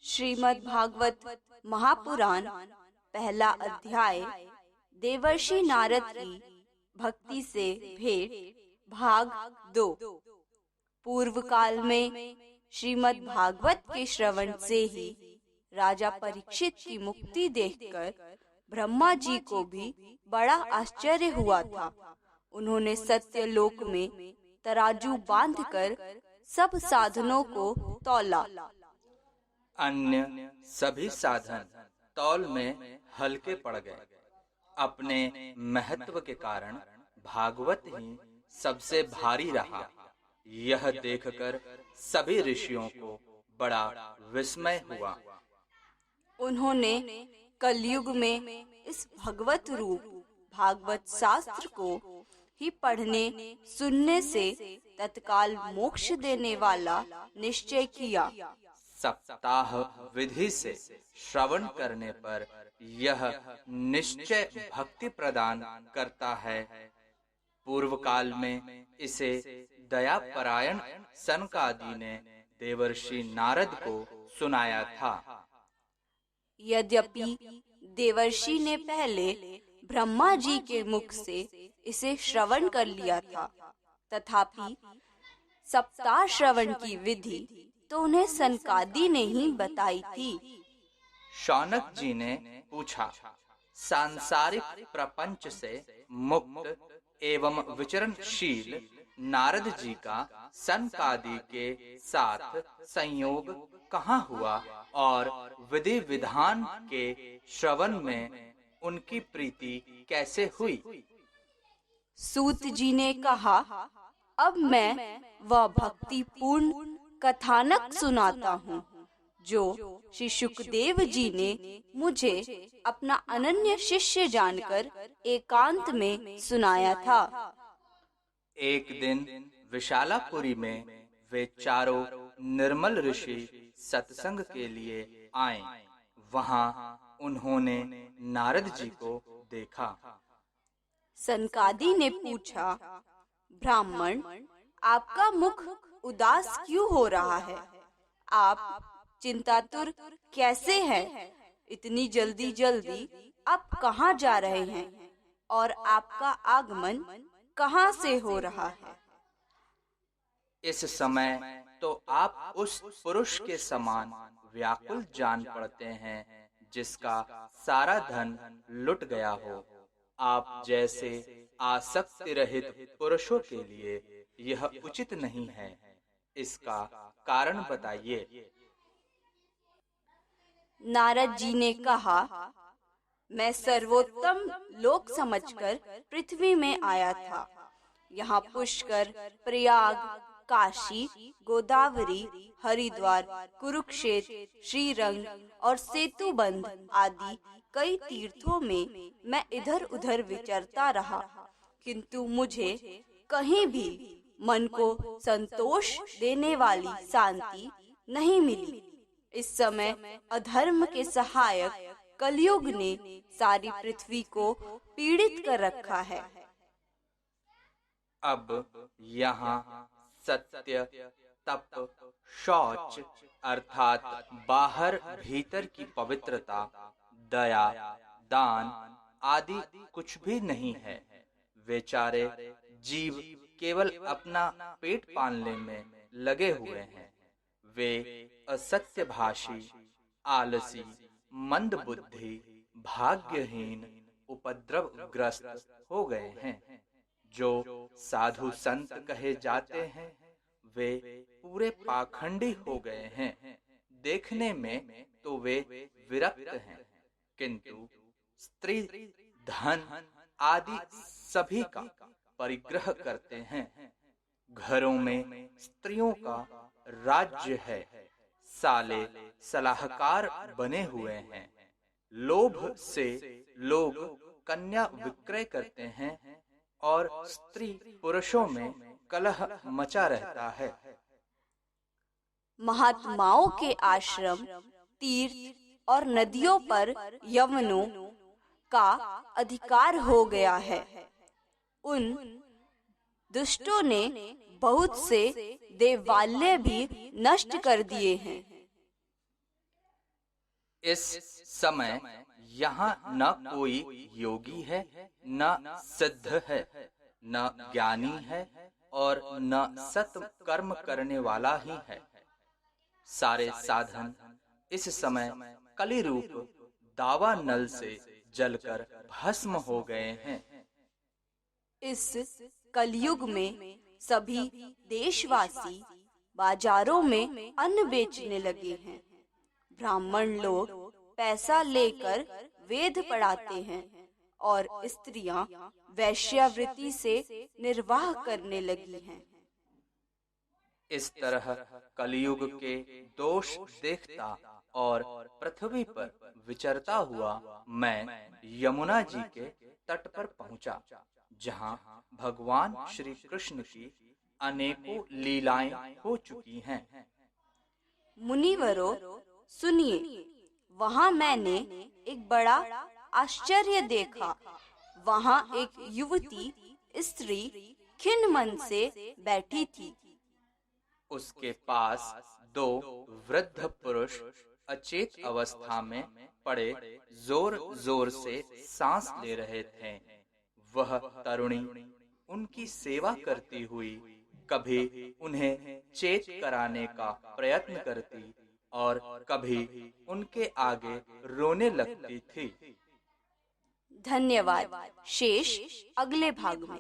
श्रीमद् भागवत महापुराण पहला अध्याय देवर्षि नारद की भक्ति से भेंट भाग 2। पूर्व काल में श्रीमद् भागवत के श्रवण से ही राजा परीक्षित की मुक्ति देखकर ब्रह्मा जी को भी बड़ा आश्चर्य हुआ था। उन्होंने सत्यलोक में तराजू बांधकर सब साधनों को तौला। अन्य सभी साधन तौल में हल्के पड़ गए। अपने महत्व के कारण भागवत ही सबसे भारी रहा। यह देखकर सभी ऋषियों को बड़ा विस्मय हुआ। उन्होंने कलयुग में इस भगवत रूप भागवत शास्त्र को ही पढ़ने सुनने से तत्काल मोक्ष देने वाला निश्चय किया। सप्ताह विधि से श्रवण करने पर यह निश्चय भक्ति प्रदान करता है। पूर्व काल में इसे दयापरायण सनकादि ने देवर्षि नारद को सुनाया था। यद्यपि देवर्षि ने पहले ब्रह्मा जी के मुख से इसे श्रवण कर लिया था, तथापि सप्ताह श्रवण की विधि तो उन्हें सनकादि ने ही बताई थी। शौनक जी ने पूछा, सांसारिक प्रपंच से मुक्त एवं विचरणशील नारद जी का सनकादि के साथ संयोग कहाँ हुआ और विधि विधान के श्रवण में उनकी प्रीति कैसे हुई? सूत जी ने कहा, अब मैं वह भक्ति पूर्ण कथानक सुनाता हूँ जो श्री शुकदेव जी ने मुझे अपना अनन्य शिष्य जानकर एकांत में सुनाया था। एक दिन विशालापुरी में वे चारों निर्मल ऋषि सत्संग के लिए आए। वहाँ उन्होंने नारद जी को देखा। सनकादि ने पूछा, ब्राह्मण, आपका मुख उदास क्यों हो रहा है? आप चिंतातुर कैसे हैं? इतनी जल्दी जल्दी आप कहाँ जा रहे हैं और आपका आगमन कहाँ से हो रहा है? इस समय तो आप उस पुरुष के समान व्याकुल जान पड़ते हैं जिसका सारा धन लुट गया हो। आप जैसे आसक्ति रहित पुरुषों के लिए यह उचित नहीं है। इसका कारण बताइए। नारद जी ने कहा, मैं सर्वोत्तम लोक समझकर पृथ्वी में आया था। यहाँ पुष्कर, प्रयाग, काशी, गोदावरी, हरिद्वार, कुरुक्षेत्र, श्रीरंग और सेतुबंध आदि कई तीर्थों में मैं इधर उधर विचरता रहा, किंतु मुझे कहीं भी मन को संतोष देने वाली शांति नहीं मिली। इस समय अधर्म के सहायक कलयुग ने सारी पृथ्वी को पीड़ित कर रखा है। अब यहाँ सत्य, तप, शौच अर्थात बाहर भीतर की पवित्रता, दया, दान आदि कुछ भी नहीं है। बेचारे जीव केवल अपना पेट पालने में लगे हुए हैं। वे असत्य भाषी, आलसी, मंदबुद्धि, भाग्यहीन, उपद्रवग्रस्त हो गए हैं। जो साधु संत कहे जाते हैं वे पूरे पाखंडी हो गए हैं। देखने में तो वे विरक्त हैं, किंतु स्त्री, धन आदि सभी का परिग्रह करते हैं। घरों में स्त्रियों का राज्य है। साले सलाहकार बने हुए हैं। लोभ से लोग कन्या विक्रय करते हैं और स्त्री पुरुषों में कलह मचा रहता है। महात्माओं के आश्रम, तीर्थ और नदियों पर यवनों का अधिकार हो गया है। उन दुष्टों ने बहुत से देवालय भी नष्ट कर दिए हैं। इस समय यहाँ न कोई योगी है, न सिद्ध है, न ज्ञानी है और न सत कर्म करने वाला ही है। सारे साधन इस समय कली रूप दावा नल से जलकर भस्म हो गए हैं। इस कलयुग में सभी देशवासी बाजारों में अन्न बेचने लगे हैं। ब्राह्मण लोग पैसा लेकर वेद पढ़ाते हैं और स्त्रियां वैश्यावृत्ति से निर्वाह करने लगी हैं। इस तरह कलयुग के दोष देखता और पृथ्वी पर विचरता हुआ मैं यमुना जी के तट पर पहुंचा, जहां भगवान श्री कृष्ण की अनेकों लीलाएं हो चुकी हैं। मुनिवरों, सुनिए, वहां मैंने एक बड़ा आश्चर्य देखा। वहां एक युवती स्त्री खिन्न मन से बैठी थी। उसके पास दो वृद्ध पुरुष अचेत अवस्था में पड़े जोर जोर से सांस ले रहे थे। वह तरुणी उनकी सेवा करती हुई कभी उन्हें चेत कराने का प्रयत्न करती और कभी उनके आगे रोने लगती थी। धन्यवाद। शेष अगले भाग में।